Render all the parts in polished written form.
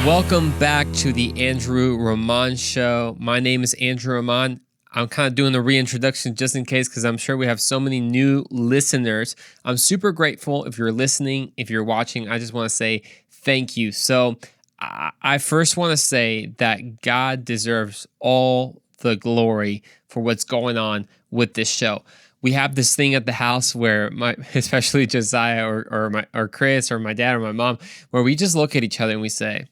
Welcome back to the Andrew Rahman Show. My name is Andrew Rahman. I'm kind of doing the reintroduction just in case because I'm sure we have so many new listeners. I'm super grateful if you're listening, if you're watching. I just want to say thank you. So I first want to say that God deserves all the glory for what's going on with this show. We have this thing at the house where especially Josiah or Chris or my dad or my mom, where we just look at each other and we say,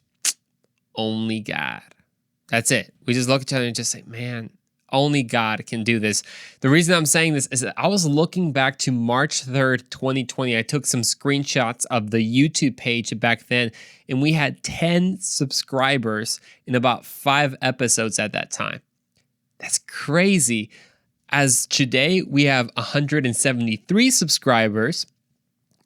only God. That's it. We just look at each other and just say, man, only God can do this. The reason I'm saying this is that I was looking back to March 3rd, 2020. I took some screenshots of the YouTube page back then, and we had 10 subscribers in about 5 episodes at that time. That's crazy. As today, we have 173 subscribers,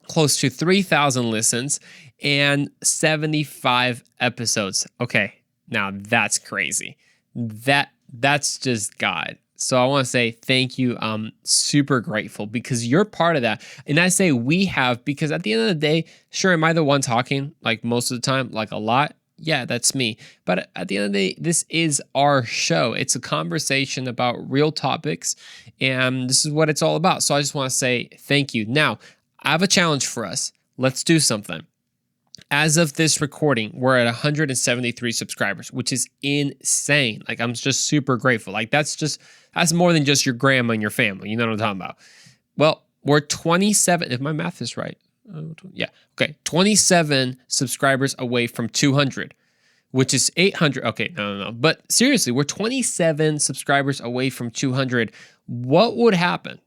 close to 3,000 listens, and 75 episodes. Okay, now that's crazy. That's just God. So I want to say thank you. I'm super grateful because you're part of that. And I say we have because at the end of the day, sure, am I the one talking like most of the time, like a lot? Yeah, that's me. But at the end of the day, this is our show. It's a conversation about real topics, and this is what it's all about. So I just want to say thank you. Now, I have a challenge for us. Let's do something. As of this recording, we're at 173 subscribers, which is insane. Like, I'm just super grateful. Like, that's more than just your grandma and your family. You know what I'm talking about? Well, we're 27, if my math is right. Yeah. Okay. 27 subscribers away from 200, which is 800. Okay. No. But seriously, we're 27 subscribers away from 200. What would happen?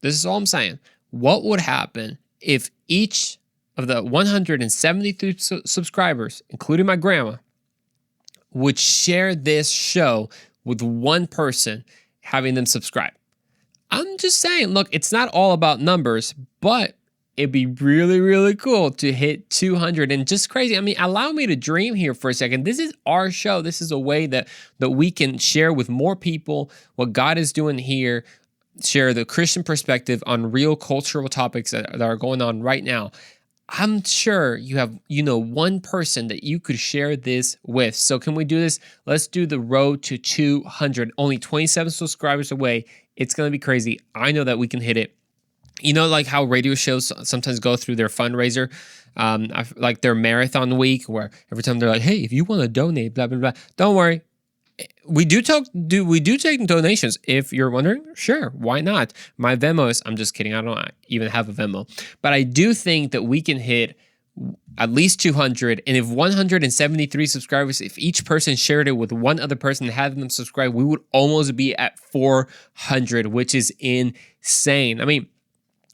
This is all I'm saying. What would happen if each of the 173 subscribers, including my grandma, would share this show with one person, having them subscribe? I'm just saying, look, it's not all about numbers, but it'd be really, really cool to hit 200 and just crazy. I mean, allow me to dream here for a second. This is our show. This is a way that we can share with more people what God is doing here, share the Christian perspective on real cultural topics that are going on right now. I'm sure you have, one person that you could share this with. So can we do this? Let's do the road to 200. Only 27 subscribers away. It's going to be crazy. I know that we can hit it. You know, like how radio shows sometimes go through their fundraiser, like their marathon week, where every time they're like, hey, if you want to donate, blah, blah, blah. Don't worry. We do take donations. If you're wondering, sure, why not? My Venmo is, I'm just kidding. I don't even have a Venmo. But I do think that we can hit at least 200. And if 173 subscribers, if each person shared it with one other person and had them subscribe, we would almost be at 400, which is insane. I mean,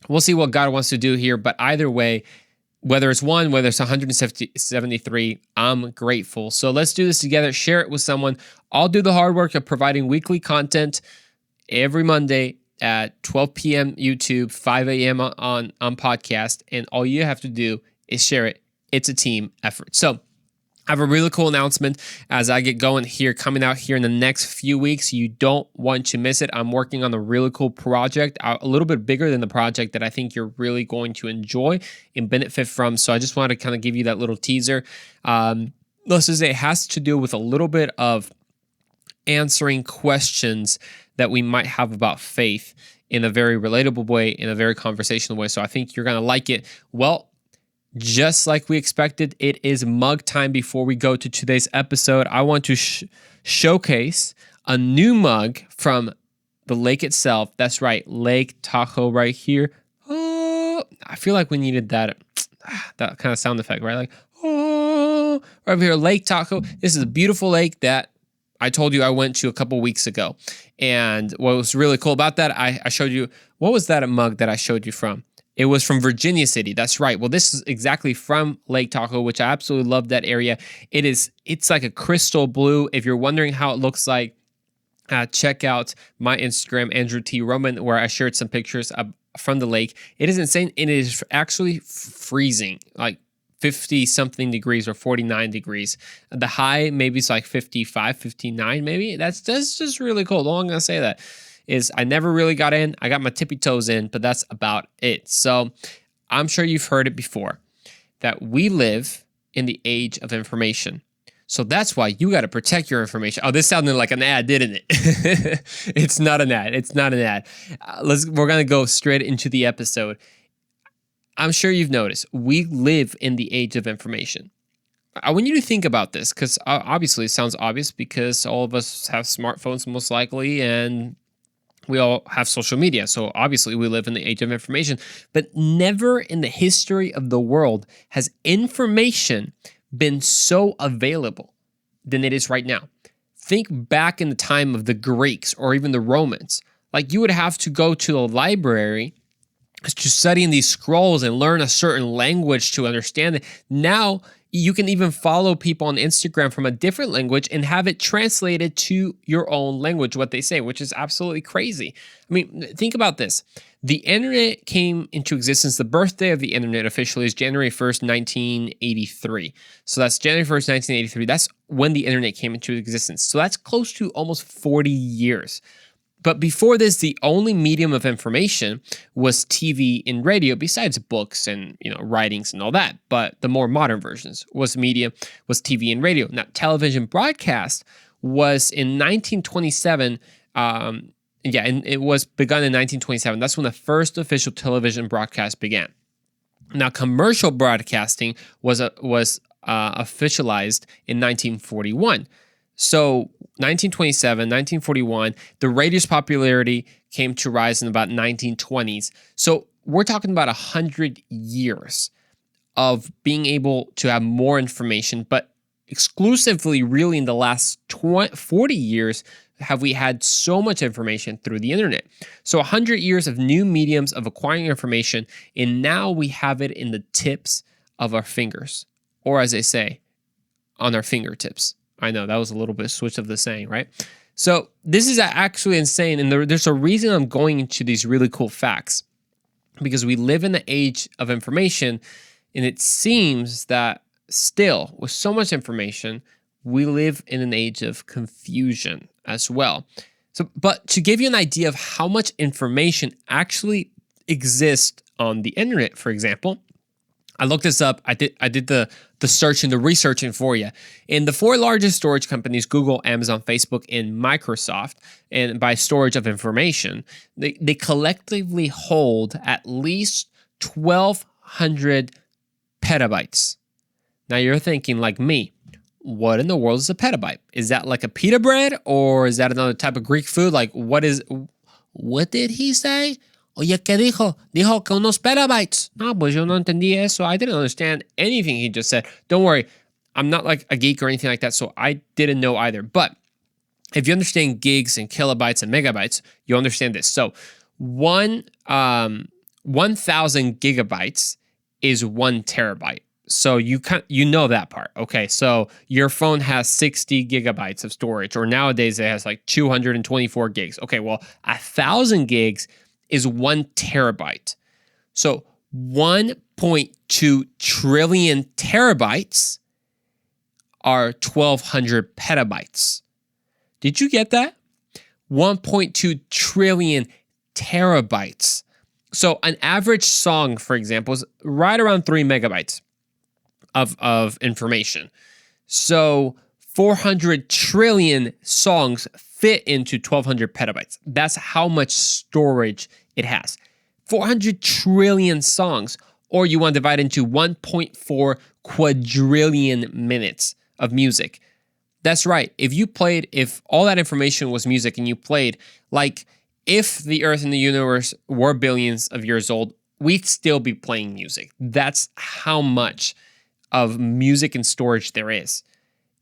we'll see what God wants to do here. But either way, whether it's one, whether it's 173, I'm grateful. So let's do this together. Share it with someone. I'll do the hard work of providing weekly content every Monday at 12 p.m. YouTube, 5 a.m. on podcast. And all you have to do is share it. It's a team effort. So I have a really cool announcement as I get going here, coming out here in the next few weeks. You don't want to miss it. I'm working on a really cool project, a little bit bigger than the project that I think you're really going to enjoy and benefit from. So I just wanted to kind of give you that little teaser. Let's just say it has to do with a little bit of answering questions that we might have about faith in a very relatable way, in a very conversational way. So I think you're going to like it. Well, just like we expected, it is mug time. Before we go to today's episode, I want to showcase a new mug from the lake itself. That's right, Lake Tahoe right here. Oh, I feel like we needed that kind of sound effect, right? Like, oh, right over here, Lake Tahoe. This is a beautiful lake that I told you I went to a couple weeks ago. And what was really cool about that, I showed you, what was that mug that I showed you from? It was from Virginia City. That's right. Well, this is exactly from Lake Tahoe, which I absolutely love that area. It's like a crystal blue. If you're wondering how it looks like, check out my Instagram, Andrew T. Roman, where I shared some pictures from the lake. It is insane. It is actually freezing, like 50 something degrees or 49 degrees. The high maybe it's like 55, 59 maybe. That's just really cool. All I'm going to say that is I never really got in. I got my tippy toes in, but that's about it. So I'm sure you've heard it before that we live in the age of information. So that's why you got to protect your information. Oh, this sounded like an ad, didn't it? It's not an ad. It's not an ad. We're going to go straight into the episode. I'm sure you've noticed we live in the age of information. I want you to think about this because obviously it sounds obvious because all of us have smartphones most likely and we all have social media. So obviously we live in the age of information, but never in the history of the world has information been so available than it is right now. Think back in the time of the Greeks or even the Romans. Like you would have to go to a library to study in these scrolls and learn a certain language to understand it. Now you can even follow people on Instagram from a different language and have it translated to your own language, what they say, which is absolutely crazy. I mean, think about this. The internet came into existence. The birthday of the internet officially is January 1st, 1983. So that's January 1st, 1983. That's when the internet came into existence. So that's close to almost 40 years. But before this, the only medium of information was TV and radio, besides books and writings and all that. But the more modern versions was TV and radio. Now, television broadcast was in 1927. And it was begun in 1927. That's when the first official television broadcast began. Now, commercial broadcasting was officialized in 1941. So 1927, 1941, the radio's popularity came to rise in about 1920s. So we're talking about 100 years of being able to have more information, but exclusively really in the last 40 years have we had so much information through the internet. So 100 years of new mediums of acquiring information, and now we have it in the tips of our fingers, or as they say, on our fingertips. I know that was a little bit switch of the saying, right? So this is actually insane. And there's a reason I'm going into these really cool facts, because we live in the age of information. And it seems that still with so much information, we live in an age of confusion as well. But to give you an idea of how much information actually exists on the internet, for example, I looked this up. I did the search and the researching for you. And the four largest storage companies, Google, Amazon, Facebook, and Microsoft, and by storage of information, they collectively hold at least 1,200 petabytes. Now you're thinking like me, what in the world is a petabyte? Is that like a pita bread, or is that another type of Greek food? Like what did he say? Oye, ¿qué dijo? Dijo que unos petabytes. No, pues yo no entendí eso. I didn't understand anything he just said. Don't worry. I'm not like a geek or anything like that, so I didn't know either. But if you understand gigs and kilobytes and megabytes, you'll understand this. So 1,000 gigabytes is 1 terabyte. So you know that part. Okay, so your phone has 60 gigabytes of storage, or nowadays it has like 224 gigs. Okay, well, 1,000 gigs is 1 terabyte. So 1.2 trillion terabytes are 1,200 petabytes. Did you get that? 1.2 trillion terabytes. So an average song, for example, is right around 3 megabytes of information. So 400 trillion songs fit into 1,200 petabytes. That's how much storage it has. 400 trillion songs, or you want to divide into 1.4 quadrillion minutes of music. That's right. If all that information was music and you played, like if the Earth and the universe were billions of years old, we'd still be playing music. That's how much of music and storage there is.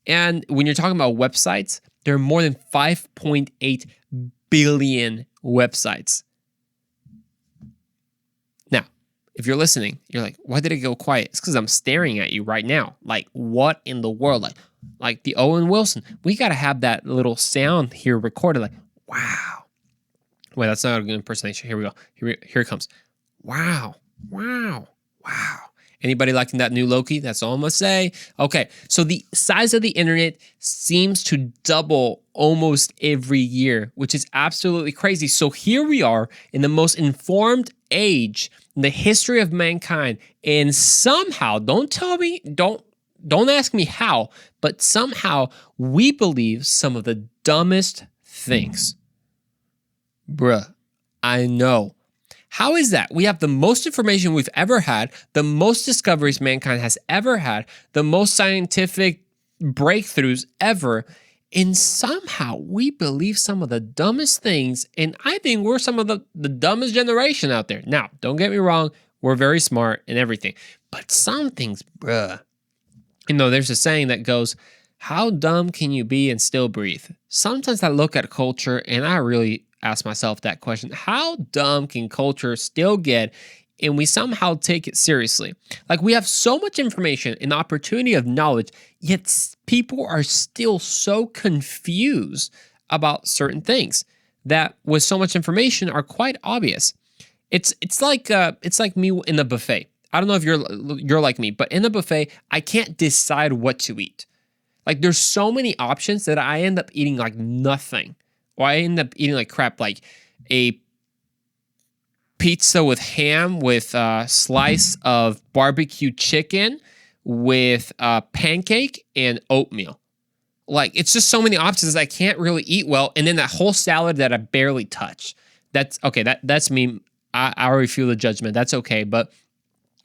And when you're talking about websites, there are more than 5.8 billion websites. Now, if you're listening, you're like, why did it go quiet? It's because I'm staring at you right now. Like, what in the world? Like the Owen Wilson. We got to have that little sound here recorded. Like, wow. Wait, that's not a good impersonation. Here we go. Here it comes. Wow. Wow. Wow. Anybody liking that new Loki? That's all I'm going to say. Okay, so the size of the internet seems to double almost every year, which is absolutely crazy. So here we are in the most informed age in the history of mankind, and somehow, don't Don't ask me how, but somehow we believe some of the dumbest things. Bruh, I know. How is that? We have the most information we've ever had, the most discoveries mankind has ever had, the most scientific breakthroughs ever, and somehow we believe some of the dumbest things, and I think we're some of the dumbest generation out there. Now, don't get me wrong, we're very smart and everything, but some things, bruh. There's a saying that goes, how dumb can you be and still breathe? Sometimes I look at culture and I really ask myself that question. How dumb can culture still get and we somehow take it seriously? Like, we have so much information and opportunity of knowledge, yet people are still so confused about certain things that with so much information are quite obvious. It's like me in the buffet. I don't know if you're like me, but in the buffet, I can't decide what to eat. Like, there's so many options that I end up eating like nothing. Or I end up eating like crap, like a pizza with ham, with a slice of barbecue chicken, with a pancake and oatmeal. Like, it's just so many options I can't really eat well. And then that whole salad that I barely touch. That's okay. That's me. I already feel the judgment. That's okay. But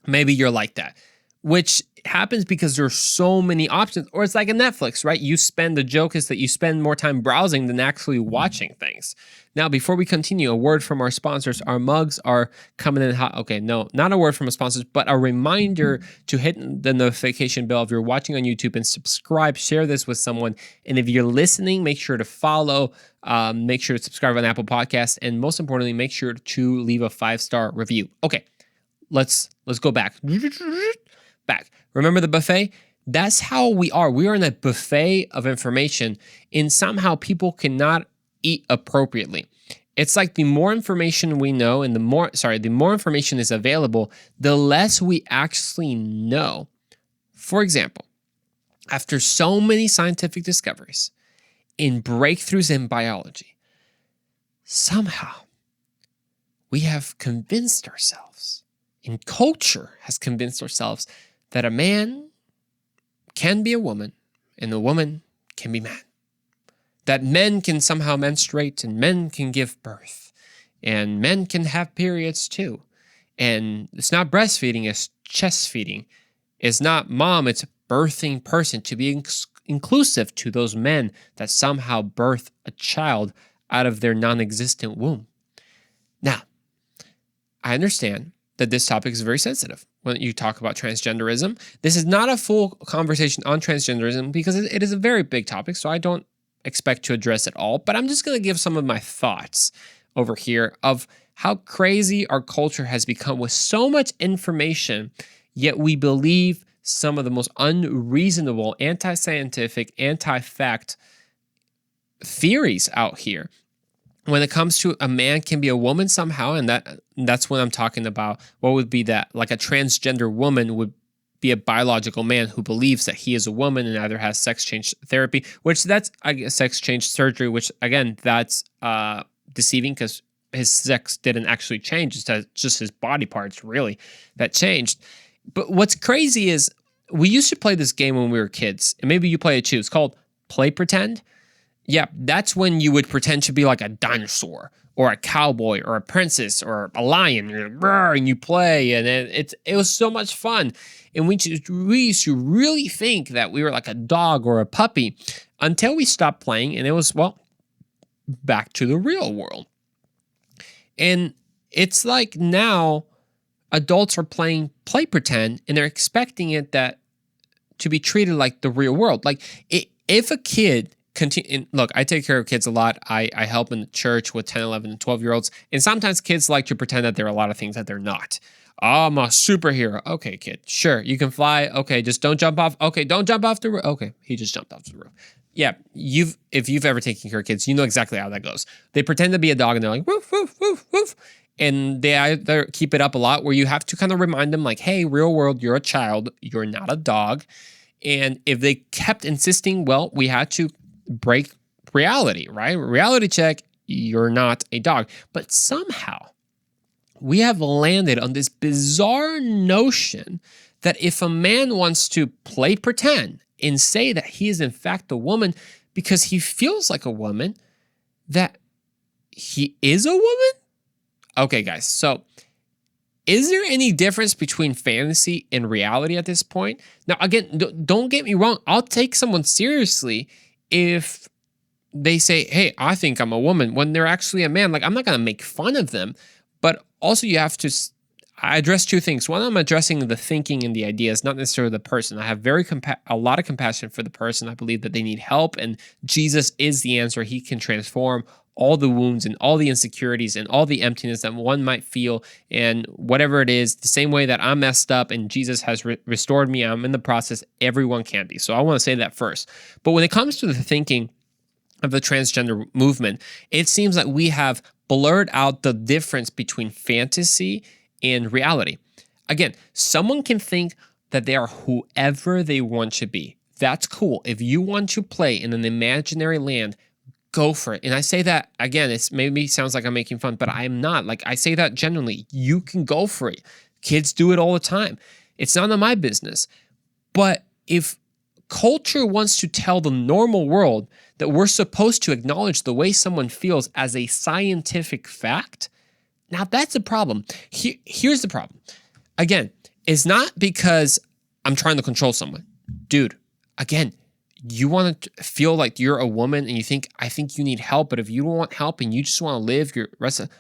maybe you're like that, which happens because there's so many options. Or it's like a Netflix, right? The joke is that you spend more time browsing than actually watching things. Now, before we continue, a word from our sponsors. Our mugs are coming in hot. Okay, no, not a word from our sponsors, but a reminder to hit the notification bell if you're watching on YouTube and subscribe. Share this with someone. And if you're listening, make sure to follow. Make sure to subscribe on Apple Podcasts. And most importantly, make sure to leave a 5-star review. Okay, let's go back. Remember the buffet? That's how we are. We are in a buffet of information, and somehow people cannot eat appropriately. It's like the more information we know and the more information is available, the less we actually know. For example, after so many scientific discoveries and breakthroughs in biology, somehow we have convinced ourselves, and culture has convinced ourselves, that a man can be a woman and a woman can be man. That men can somehow menstruate and men can give birth. And men can have periods too. And it's not breastfeeding, it's chest feeding. It's not mom, it's birthing person, to be inclusive to those men that somehow birth a child out of their non-existent womb. Now, I understand that this topic is very sensitive when you talk about transgenderism. This is not a full conversation on transgenderism because it is a very big topic, so I don't expect to address it all, but I'm just going to give some of my thoughts over here of how crazy our culture has become with so much information, yet we believe some of the most unreasonable, anti-scientific, anti-fact theories out here. When it comes to a man can be a woman somehow, and that's what I'm talking about. What would be that? Like a transgender woman would be a biological man who believes that he is a woman and either has sex change therapy, which that's, I guess, sex change surgery, which again, that's deceiving because his sex didn't actually change. It's just his body parts really that changed. But what's crazy is we used to play this game when we were kids, and maybe you play it too. It's called Play Pretend. Yeah, that's when you would pretend to be like a dinosaur or a cowboy or a princess or a lion, and you play, and it was so much fun. And we used to really think that we were like a dog or a puppy until we stopped playing, and it was, well, back to the real world. And it's like now adults are playing Play Pretend, and they're expecting it to be treated like the real world. Like, if a kid look, I take care of kids a lot. I help in the church with 10, 11, and 12-year-olds. And sometimes kids like to pretend that they're a lot of things that they're not. Oh, I'm a superhero. Okay, kid. Sure, you can fly. Okay, just don't jump off. Okay, don't jump off the roof. Okay, he just jumped off the roof. Yeah, if you've ever taken care of kids, you know exactly how that goes. They pretend to be a dog and they're like, woof, woof, woof, woof. And they either keep it up a lot where you have to kind of remind them like, hey, real world, you're a child. You're not a dog. And if they kept insisting, well, we had to break reality, right? Reality check, you're not a dog. But somehow we have landed on this bizarre notion that if a man wants to play pretend and say that he is in fact a woman because he feels like a woman, that he is a woman? Okay, guys, so is there any difference between fantasy and reality at this point? Now, again, don't get me wrong. I'll take someone seriously if they say, hey, I think I'm a woman when they're actually a man. Like, I'm not going to make fun of them, but also you have to, I address two things. One, I'm addressing the thinking and the ideas, not necessarily the person. I have a lot of compassion for the person. I believe that they need help, and Jesus is the answer. He can transform all the wounds and all the insecurities and all the emptiness that one might feel, and whatever it is, the same way that I'm messed up and Jesus has restored me, I'm in the process, everyone can be. So I want to say that first. But when it comes to the thinking of the transgender movement, it seems like we have blurred out the difference between fantasy and reality. Again, someone can think that they are whoever they want to be. That's cool. If you want to play in an imaginary land, go for it. And I say that, again, it's maybe sounds like I'm making fun, but I'm not. Like, I say that genuinely. You can go for it. Kids do it all the time. It's none of my business. But if culture wants to tell the normal world that we're supposed to acknowledge the way someone feels as a scientific fact, now that's a problem. Here's the problem. Again, it's not because I'm trying to control someone. Dude, again, you want to feel like you're a woman and you think, I think you need help, but if you don't want help and you just want to live your rest of,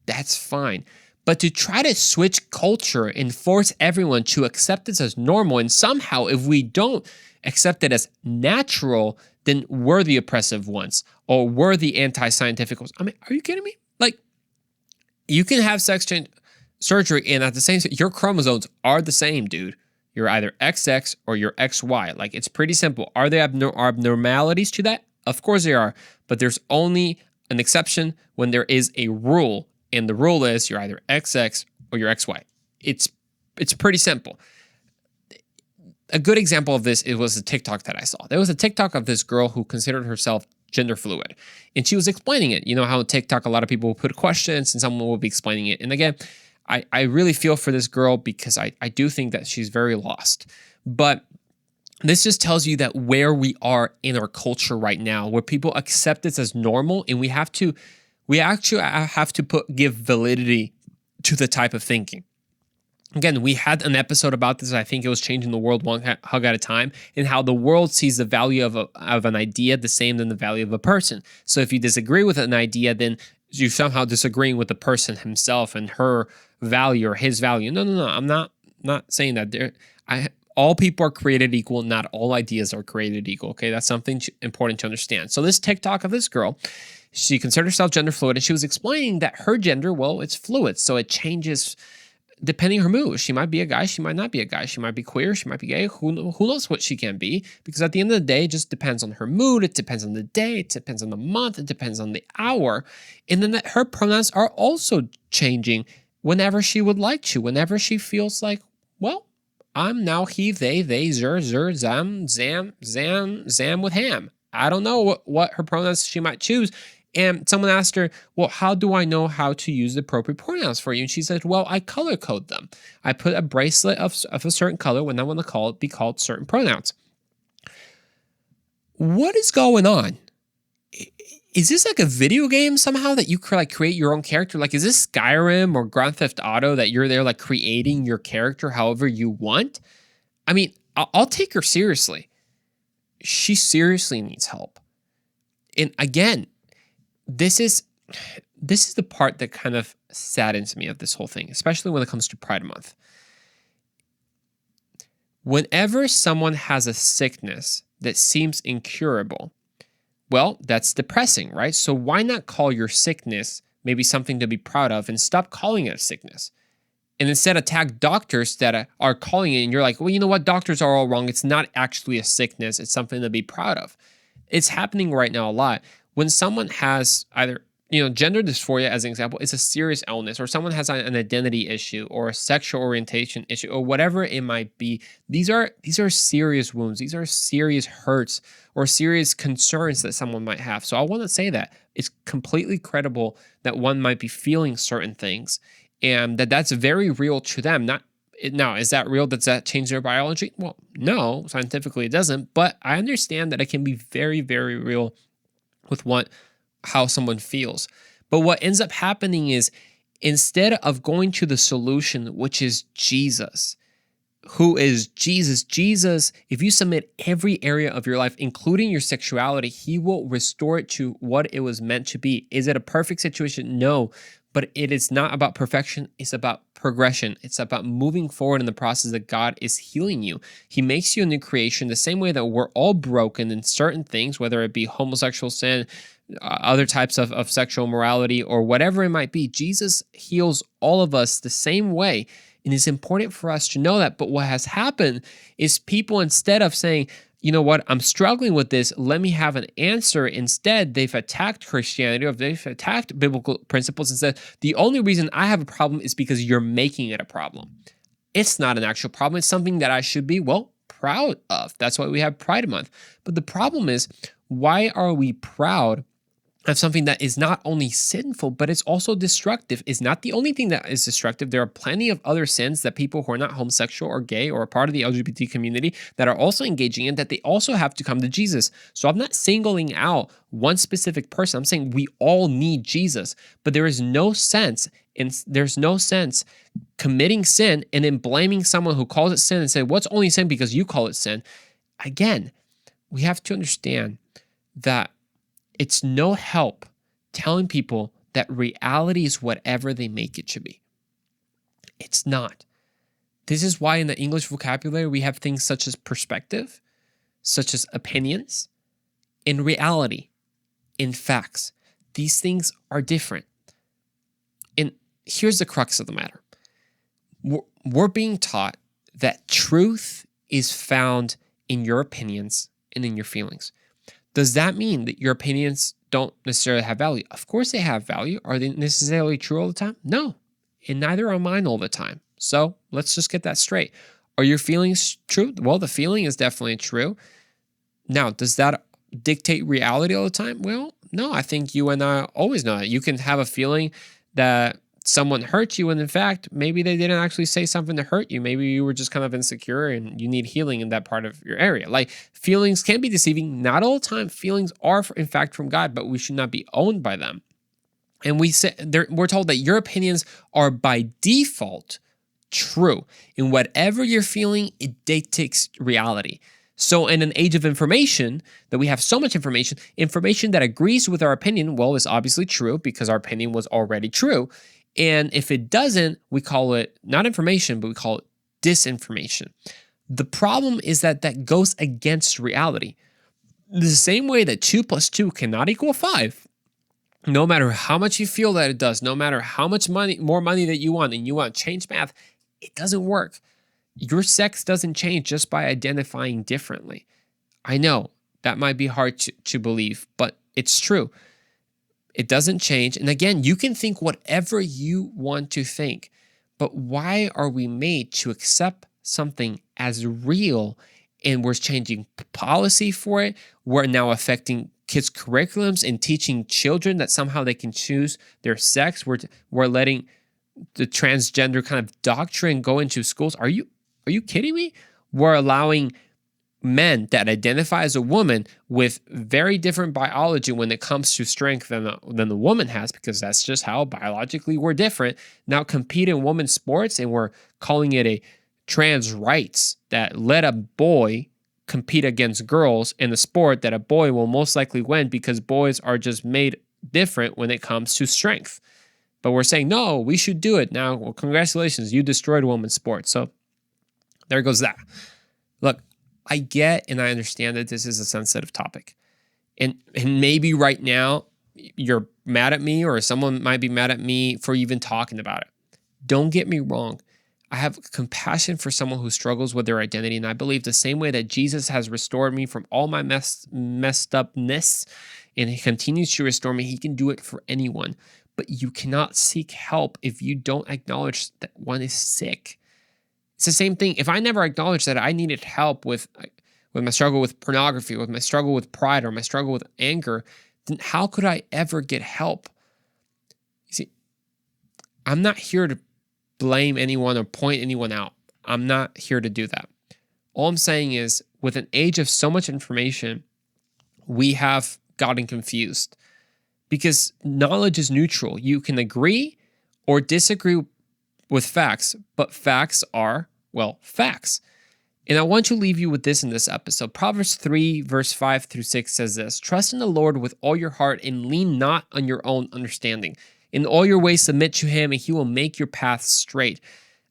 that's fine. But to try to switch culture and force everyone to accept this as normal, and somehow if we don't accept it as natural, then we're the oppressive ones or we're the anti-scientific ones. I mean, are you kidding me? Like, you can have sex change surgery and at the same time, your chromosomes are the same, dude. You're either XX or you're XY. Like, it's pretty simple. Are there abnormalities to that? Of course there are. But there's only an exception when there is a rule. And the rule is you're either XX or you're XY. It's pretty simple. A good example of this, it was a TikTok that I saw. There was a TikTok of this girl who considered herself gender fluid. And she was explaining it. You know how on TikTok a lot of people will put questions and someone will be explaining it. And again, I really feel for this girl because I do think that she's very lost. But this just tells you that where we are in our culture right now, where people accept this as normal, and we actually have to give validity to the type of thinking. Again, we had an episode about this. I think it was Changing the World One Hug at a Time, and how the world sees the value of an idea the same than the value of a person. So if you disagree with an idea, then you're somehow disagreeing with the person himself and her value or his value. No. I'm not saying that. All people are created equal. Not all ideas are created equal. Okay, that's something important to understand. So this TikTok of this girl, she considered herself gender fluid, and she was explaining that her gender, well, it's fluid, so it changes depending on her mood. She might be a guy, she might not be a guy. She might be queer, she might be gay. Who knows what she can be? Because at the end of the day, it just depends on her mood. It depends on the day. It depends on the month. It depends on the hour. And then that her pronouns are also changing whenever she would like to, whenever she feels like, well, I'm now he, they, zer, zam, zam with ham. I don't know what her pronouns she might choose. And someone asked her, well, how do I know how to use the appropriate pronouns for you? And she said, well, I color code them. I put a bracelet of a certain color when I want to be called certain pronouns. What is going on? Is this like a video game somehow that you could like create your own character? Like, is this Skyrim or Grand Theft Auto that you're there like creating your character however you want? I mean, I'll take her seriously. She seriously needs help. And again, this is the part that kind of saddens me of this whole thing, especially when it comes to Pride Month. Whenever someone has a sickness that seems incurable, well, that's depressing, right? So why not call your sickness maybe something to be proud of and stop calling it a sickness? And instead attack doctors that are calling it, and you're like, well, you know what? Doctors are all wrong. It's not actually a sickness. It's something to be proud of. It's happening right now a lot. When someone has either, gender dysphoria, as an example, is a serious illness, or someone has an identity issue or a sexual orientation issue or whatever it might be, these are serious wounds. These are serious hurts or serious concerns that someone might have. So I want to say that it's completely credible that one might be feeling certain things and that's very real to them. Now, is that real? Does that change their biology? Well, no, scientifically it doesn't, but I understand that it can be very, very real with how someone feels. But what ends up happening is instead of going to the solution, which is Jesus, who is Jesus? Jesus, if you submit every area of your life, including your sexuality, he will restore it to what it was meant to be. Is it a perfect situation? No, but it is not about perfection. It's about progression. It's about moving forward in the process that God is healing you. He makes you a new creation the same way that we're all broken in certain things, whether it be homosexual sin, other types of sexual morality, or whatever it might be. Jesus heals all of us the same way. And it's important for us to know that. But what has happened is people, instead of saying, you know what, I'm struggling with this, let me have an answer. Instead, they've attacked Christianity, or they've attacked biblical principles and said, the only reason I have a problem is because you're making it a problem. It's not an actual problem. It's something that I should be, well, proud of. That's why we have Pride Month. But the problem is, why are we proud of something that is not only sinful, but it's also destructive? Is not the only thing that is destructive. There are plenty of other sins that people who are not homosexual or gay or a part of the LGBT community that are also engaging in, that they also have to come to Jesus. So I'm not singling out one specific person. I'm saying we all need Jesus, but there is no sense, and there's no sense committing sin and then blaming someone who calls it sin and say, what's only sin because you call it sin? Again, we have to understand that it's no help telling people that reality is whatever they make it to be. It's not. This is why in the English vocabulary we have things such as perspective, such as opinions, in reality, in facts. These things are different. And here's the crux of the matter. We're being taught that truth is found in your opinions and in your feelings. Does that mean that your opinions don't necessarily have value? Of course they have value. Are they necessarily true all the time? No. And neither are mine all the time. So let's just get that straight. Are your feelings true? Well, the feeling is definitely true. Now, does that dictate reality all the time? Well, no. I think you and I always know that. You can have a feeling that someone hurt you, and in fact, maybe they didn't actually say something to hurt you. Maybe you were just kind of insecure and you need healing in that part of your area. Like, feelings can be deceiving. Not all the time. Feelings are, in fact, from God, but we should not be owned by them. And we're told that your opinions are by default true. And whatever you're feeling, it dictates reality. So in an age of information, that we have so much information that agrees with our opinion, well, is obviously true because our opinion was already true. And if it doesn't, we call it not information, but we call it disinformation. The problem is that goes against reality. The same way that 2 plus 2 cannot equal 5, no matter how much you feel that it does, no matter how much more money that you want, and you want to change math, it doesn't work. Your sex doesn't change just by identifying differently. I know that might be hard to believe, but it's true. It doesn't change. And again, you can think whatever you want to think, but why are we made to accept something as real, and we're changing policy for it? We're now affecting kids' curriculums and teaching children that somehow they can choose their sex. We're letting the transgender kind of doctrine go into schools. Are you kidding me? We're allowing men that identify as a woman with very different biology when it comes to strength than the woman has, because that's just how biologically we're different, now compete in women's sports, and we're calling it a trans rights that let a boy compete against girls in a sport that a boy will most likely win because boys are just made different when it comes to strength. But we're saying, no, we should do it. Now, well, congratulations, you destroyed women's sports. So there goes that. Look, I get and I understand that this is a sensitive topic. And maybe right now you're mad at me, or someone might be mad at me for even talking about it. Don't get me wrong. I have compassion for someone who struggles with their identity. And I believe the same way that Jesus has restored me from all my messed upness, and he continues to restore me, he can do it for anyone. But you cannot seek help if you don't acknowledge that one is sick. It's the same thing. If I never acknowledged that I needed help with my struggle with pornography, with my struggle with pride, or my struggle with anger, then how could I ever get help? You see, I'm not here to blame anyone or point anyone out. I'm not here to do that. All I'm saying is, with an age of so much information, we have gotten confused because knowledge is neutral. You can agree or disagree with facts, but facts are, well, facts. And I want to leave you with this in this episode. Proverbs 3, verse 5 through 6 says this: trust in the Lord with all your heart and lean not on your own understanding. In all your ways submit to him, and he will make your paths straight.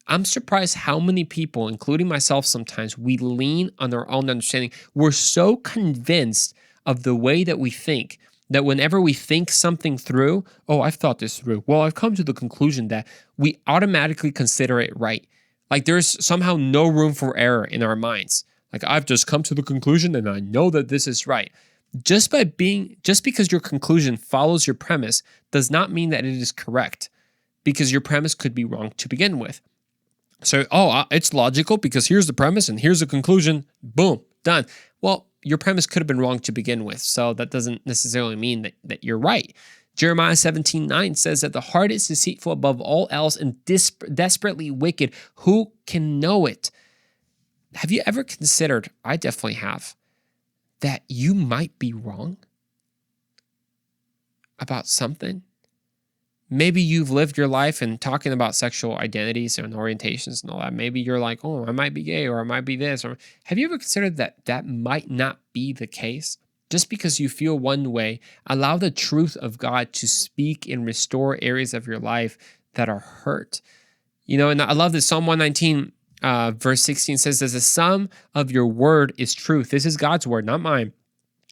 I'm surprised how many people, including myself sometimes, we lean on our own understanding. We're so convinced of the way that we think that whenever we think something through, oh, I've thought this through. Well, I've come to the conclusion that we automatically consider it right. Like there's somehow no room for error in our minds. Like I've just come to the conclusion and I know that this is right. Just because your conclusion follows your premise does not mean that it is correct, because your premise could be wrong to begin with. So, it's logical because here's the premise and here's the conclusion. Boom, done. Well, your premise could have been wrong to begin with, so that doesn't necessarily mean that you're right. Jeremiah 17:9 says that the heart is deceitful above all else and desperately wicked. Who can know it? Have you ever considered, I definitely have, that you might be wrong about something? Maybe you've lived your life and talking about sexual identities and orientations and all that. Maybe you're like, oh, I might be gay or I might be this. Or have you ever considered that that might not be the case? Just because you feel one way, allow the truth of God to speak and restore areas of your life that are hurt. And I love this. Psalm 119, verse 16 says, "As the sum of your word is truth." This is God's word, not mine.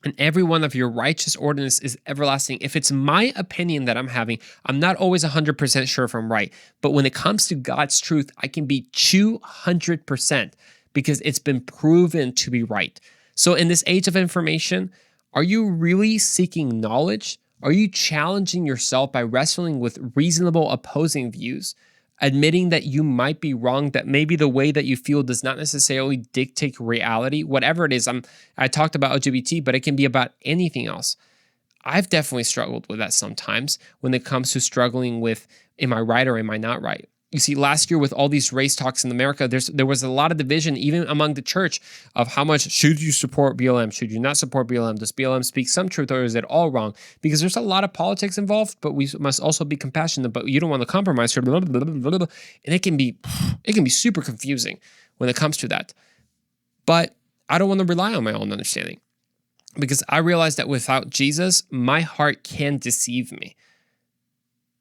"And every one of your righteous ordinance is everlasting." If it's my opinion that I'm having, I'm not always 100% sure if I'm right. But when it comes to God's truth, I can be 200% because it's been proven to be right. So in this age of information, are you really seeking knowledge? Are you challenging yourself by wrestling with reasonable opposing views? Admitting that you might be wrong, that maybe the way that you feel does not necessarily dictate reality, whatever it is. I talked about LGBT, but it can be about anything else. I've definitely struggled with that sometimes when it comes to struggling with, am I right or am I not right? You see, last year with all these race talks in America, there was a lot of division even among the church of how much should you support BLM, should you not support BLM, does BLM speak some truth or is it all wrong? Because there's a lot of politics involved, but we must also be compassionate, but you don't want to compromise. And it can be super confusing when it comes to that. But I don't want to rely on my own understanding, because I realize that without Jesus, my heart can deceive me.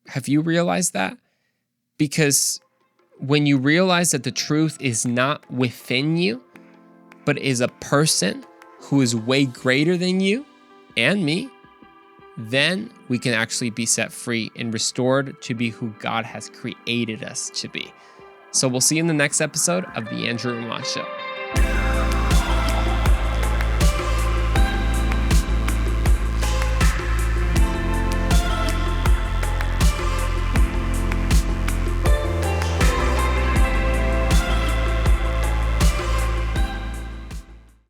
Have you realized that? Because when you realize that the truth is not within you, but is a person who is way greater than you and me, then we can actually be set free and restored to be who God has created us to be. So we'll see you in the next episode of The Andrew Ramon Show.